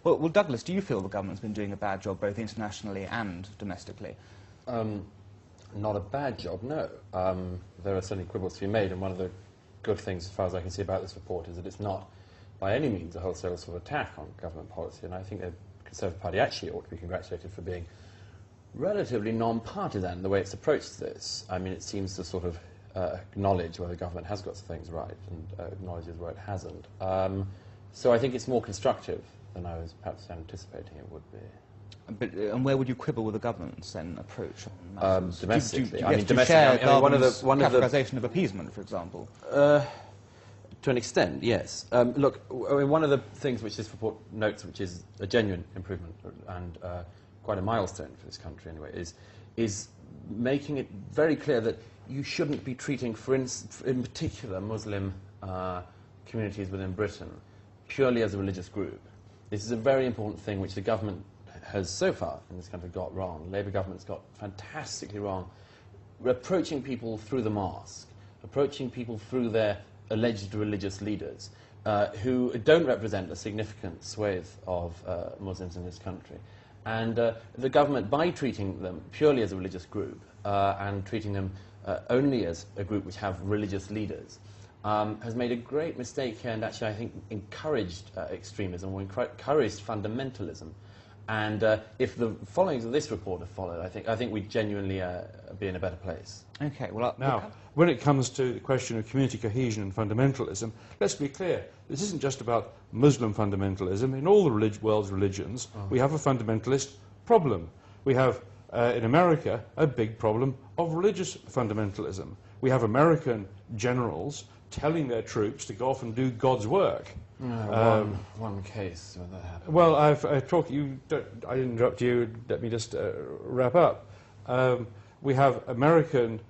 Well, Douglas, do you feel the government's been doing a bad job both internationally and domestically? Not a bad job, no. There are certainly quibbles to be made, and one of the good things, as far as I can see about this report, is that it's not by any means a wholesale sort of attack on government policy, and I think the Conservative Party actually ought to be congratulated for being relatively non-partisan the way it's approached this. I mean, it seems to sort of acknowledge where the government has got things right and acknowledges where it hasn't. So I think it's more constructive than I was perhaps anticipating it would be. But, and where would you quibble with the government's then approach? Domestically. Do you share categorisation of appeasement, for example? To an extent, yes. Look, I mean, one of the things which this report notes, which is a genuine improvement and quite a milestone for this country anyway, is making it very clear that you shouldn't be treating, in particular, Muslim communities within Britain purely as a religious group. This is a very important thing which the government has so far in this country got wrong. The Labour government's got fantastically wrong. We're approaching people through the mosque, approaching people through their alleged religious leaders, who don't represent a significant swathe of Muslims in this country. And the government, by treating them purely as a religious group and treating them only as a group which have religious leaders, has made a great mistake here and actually, I think, encouraged extremism or encouraged fundamentalism. And if the followings of this report are followed, I think we'd genuinely be in a better place. Okay, well, now, when it comes to the question of community cohesion and fundamentalism, let's be clear. This isn't just about Muslim fundamentalism. In all the world's religions, we have a fundamentalist problem. We have, in America, a big problem of religious fundamentalism. We have American generals telling their troops to go off and do God's work. One case where that happened. Well, I didn't interrupt you. Let me just wrap up. We have American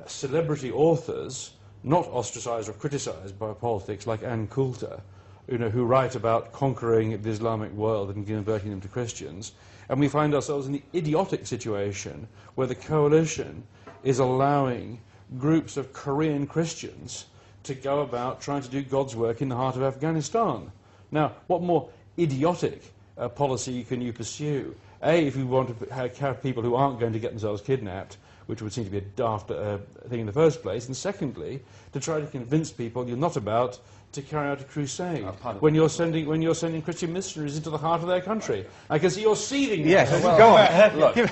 celebrity authors, not ostracized or criticized by politics, like Ann Coulter, who write about conquering the Islamic world and converting them to Christians. And we find ourselves in the idiotic situation where the coalition is allowing groups of Korean Christians to go about trying to do God's work in the heart of Afghanistan. Now, what more idiotic policy can you pursue? A, if you want to have people who aren't going to get themselves kidnapped, which would seem to be a daft thing in the first place, and secondly, to try to convince people you're not about to carry out a crusade when you're sending Christian missionaries into the heart of their country. I can see you're seething. Yes, go on. Look,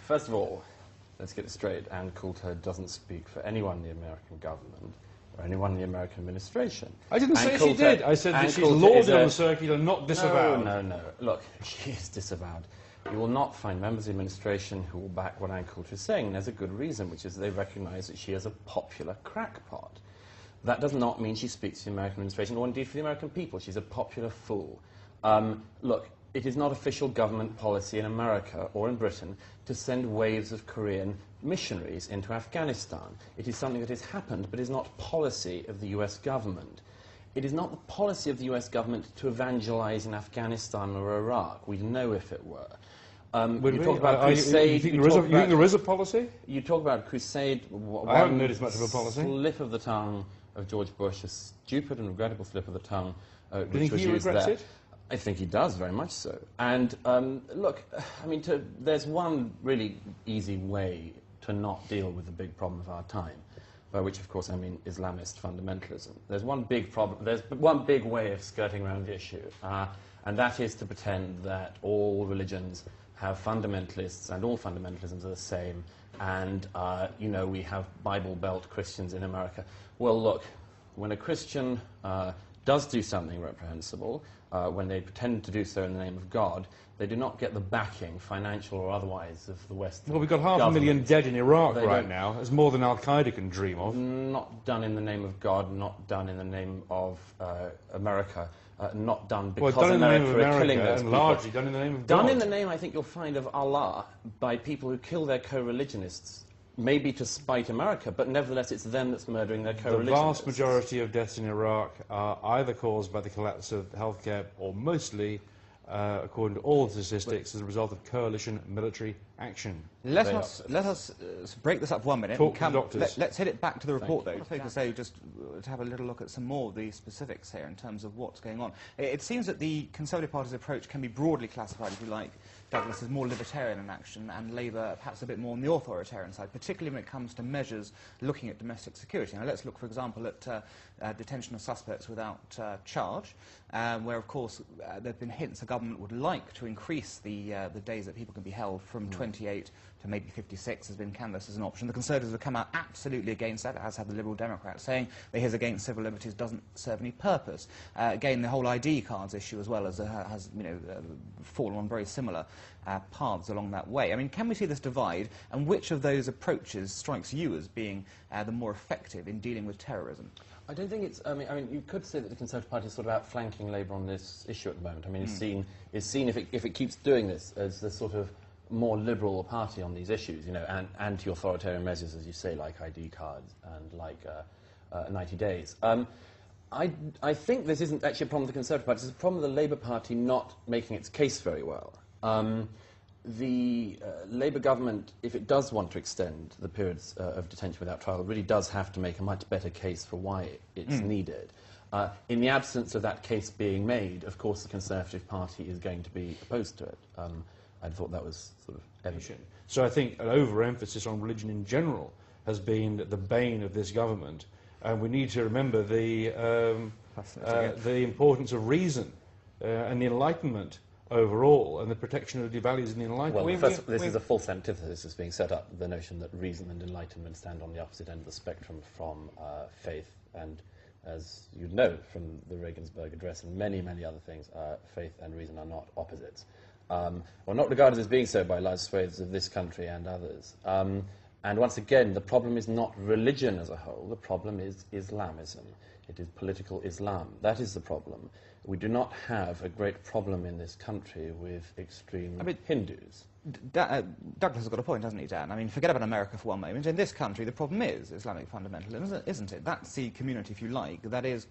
first of all, let's get it straight. Ann Coulter doesn't speak for anyone in the American government or anyone in the American administration. I didn't say she did. I said that she's lauded on the circular, not disavowed. No. Look, she is disavowed. You will not find members of the administration who will back what Ann Coulter is saying. And there's a good reason, which is they recognise that she is a popular crackpot. That does not mean she speaks to the American administration, or indeed for the American people. She's a popular fool. Look, it is not official government policy in America or in Britain to send waves of Korean missionaries into Afghanistan. It is something that has happened, but is not policy of the US government. It is not the policy of the US government to evangelize in Afghanistan or Iraq. We'd know if it were. You talk about crusade. You think there is a policy? You talk about crusade. I haven't noticed much of a policy. Slip of the tongue of George Bush, a stupid and regrettable slip of the tongue, Do you think he regrets it? I think he does, very much so. And look, I mean, there's one really easy way to not deal with the big problem of our time, by which, of course, I mean Islamist fundamentalism. There's one big problem. There's one big way of skirting around the issue, and that is to pretend that all religions have fundamentalists and all fundamentalisms are the same, and we have Bible Belt Christians in America. Well, look, when a Christian does do something reprehensible, when they pretend to do so in the name of God, they do not get the backing, financial or otherwise, of the Western Well, we've got 500,000 dead in Iraq right now. It's more than Al-Qaeda can dream of. Not done in the name of God, not done in the name of America, not done because America are killing those people. Largely done in the name of God. Done in the name, I think you'll find, of Allah, by people who kill their co-religionists. Maybe to spite America, but nevertheless it's them that's murdering their co-religionists. The vast majority of deaths in Iraq are either caused by the collapse of healthcare or mostly according to all the statistics, as a result of coalition military action. Let us break this up for 1 minute. Talk to the doctors. Let's hit it back to the report, though. To say, just to have a little look at some more of the specifics here in terms of what's going on. It seems that the Conservative Party's approach can be broadly classified, if you like, Douglas, as more libertarian in action, and Labour perhaps a bit more on the authoritarian side, particularly when it comes to measures looking at domestic security. Now, let's look, for example, at detention of suspects without charge, where, of course, there have been hints the government would like to increase the days that people can be held from 28 to maybe 56 has been canvassed as an option. The Conservatives have come out absolutely against that, as have the Liberal Democrats, saying that his against civil liberties doesn't serve any purpose. Again, the whole ID cards issue as well has fallen on very similar paths along that way. I mean, can we see this divide, and which of those approaches strikes you as being the more effective in dealing with terrorism? I don't think it's. I mean, you could say that the Conservative Party is sort of outflanking Labour on this issue at the moment. I mean, it's seen if it keeps doing this as the sort of more liberal party on these issues, you know, and anti-authoritarian measures, as you say, like ID cards and like 90 days. I think this isn't actually a problem with the Conservative Party. It's a problem with the Labour Party not making its case very well. The Labour government, if it does want to extend the periods of detention without trial, really does have to make a much better case for why it's needed. In the absence of that case being made, of course, the Conservative Party is going to be opposed to it. I thought that was sort of evident. So I think an overemphasis on religion in general has been the bane of this government, and we need to remember the importance of reason and the Enlightenment overall, and the protection of the values in the Enlightenment. Well, first, this is a false antithesis that's being set up, the notion that reason and enlightenment stand on the opposite end of the spectrum from faith, and as you know from the Regensburg Address and many, many other things, faith and reason are not opposites. Or not regarded as being so by large swathes of this country and others. And once again, the problem is not religion as a whole, the problem is Islamism. It is political Islam. That is the problem. We do not have a great problem in this country with extreme Hindus. Douglas has got a point, hasn't he, Dan? I mean, forget about America for one moment. In this country, the problem is Islamic fundamentalism, isn't it? That's the community, if you like, that is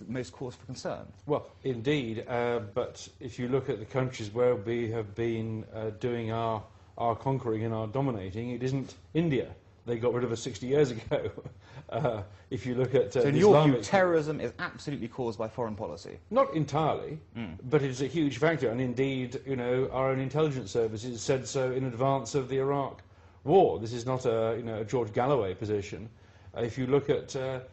most cause for concern. Well, indeed, but if you look at the countries where we have been doing our conquering and our dominating, it isn't India. They got rid of us 60 years ago. If you look at so in your view, terrorism is absolutely caused by foreign policy? Not entirely, but it is a huge factor. And indeed, you know, our own intelligence services said so in advance of the Iraq War. This is not a George Galloway position. If you look at the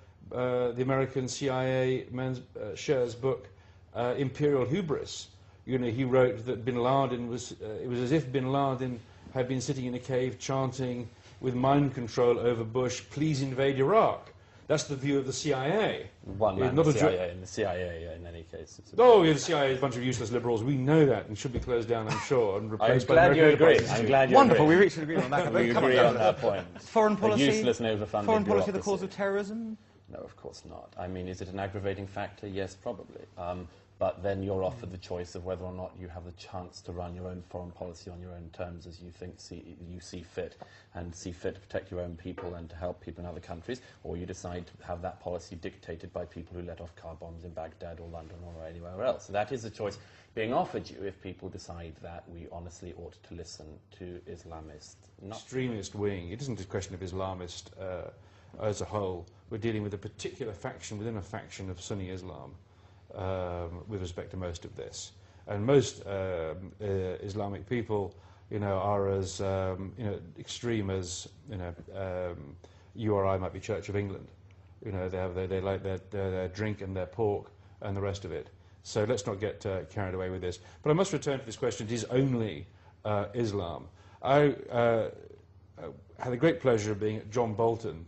American CIA man Sher's book, Imperial Hubris, you know, he wrote that Bin Laden was. It was as if Bin Laden had been sitting in a cave chanting with mind control over Bush, "Please invade Iraq." That's the view of the CIA. One man, the CIA, and the CIA in any case. Oh, yeah, the CIA is a bunch of useless liberals. We know that, and should be closed down, I'm sure, and replaced by American enterprises. I'm glad you agree. Wonderful, we reached an agreement on that. We agree on that point. Foreign policy, useless and overfunded foreign policy, bureaucracy. the cause of terrorism? No, of course not. I mean, is it an aggravating factor? Yes, probably. But then you're offered the choice of whether or not you have the chance to run your own foreign policy on your own terms as you see fit, and see fit to protect your own people and to help people in other countries, or you decide to have that policy dictated by people who let off car bombs in Baghdad or London or anywhere else. So that is the choice being offered you if people decide that we honestly ought to listen to Islamist, extremist wing. It isn't a question of Islamist as a whole. We're dealing with a particular faction within a faction of Sunni Islam. With respect to most of this, and most Islamic people, you know, are as extreme as you or I might be Church of England. You know, they like their drink and their pork and the rest of it. So let's not get carried away with this. But I must return to this question. It is only Islam. I had the great pleasure of being at John Bolton,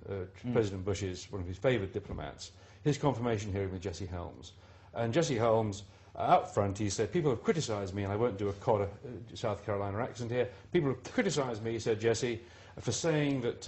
President Bush's one of his favourite diplomats, his confirmation hearing with Jesse Helms. And Jesse Helms, out front, he said, people have criticised me, and I won't do a cod South Carolina accent here, people have criticised me, said Jesse, for saying that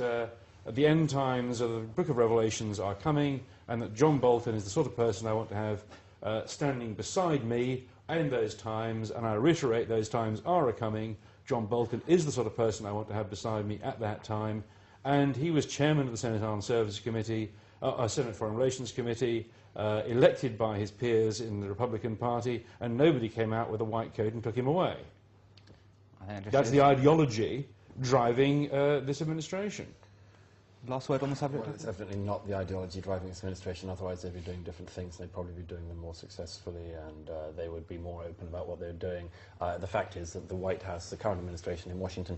the end times of the Book of Revelations are coming, and that John Bolton is the sort of person I want to have standing beside me in those times, and I reiterate, those times are a-coming. John Bolton is the sort of person I want to have beside me at that time. And he was chairman of the Senate Armed Services Committee, a Senate Foreign Relations Committee, elected by his peers in the Republican Party, and nobody came out with a white coat and took him away. That's the ideology driving this administration. Last word on the subject? Well, it's definitely not the ideology driving this administration, otherwise they'd be doing different things, they'd probably be doing them more successfully, and they would be more open about what they're doing. The fact is that the White House, the current administration in Washington,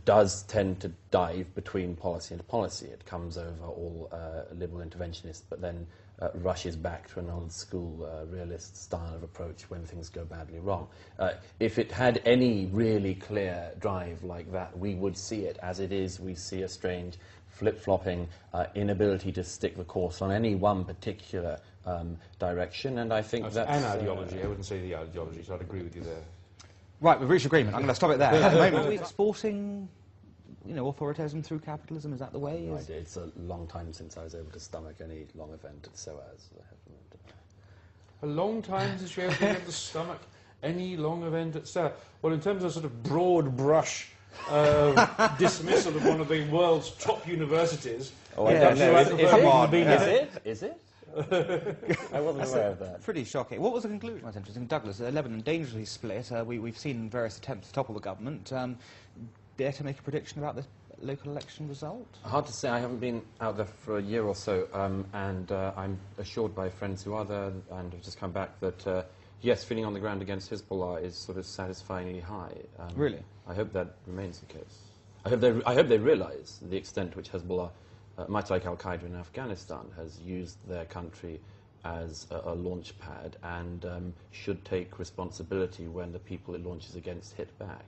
does tend to dive between policy and policy. It comes over all liberal interventionist, but then rushes back to an old-school realist style of approach when things go badly wrong. If it had any really clear drive like that, we would see it. As it is, we see a strange flip-flopping inability to stick the course on any one particular direction, and I think that's an ideology. I wouldn't say the ideology, so I'd agree with you there. Right, we've reached agreement. I'm going to stop it there. At the moment, are we exporting, authoritarianism through capitalism? Is that the way? Right, it's a long time since I was able to stomach any long event at SOAS. A long time since you were able to stomach any long event at SOAS. Well, in terms of sort of broad brush dismissal of one of the world's top universities. Oh, yeah, come on. Is it? I wasn't aware of that. Pretty shocking. What was the conclusion? That's interesting. Douglas, Lebanon dangerously split. We've seen various attempts to topple the government. Dare to make a prediction about the local election result? Hard to say. I haven't been out there for a year or so, and I'm assured by friends who are there and have just come back that, yes, feeling on the ground against Hezbollah is sort of satisfyingly high. Really? I hope that remains the case. I hope they realise the extent to which Hezbollah, much like Al-Qaeda in Afghanistan, has used their country as a launch pad and should take responsibility when the people it launches against hit back.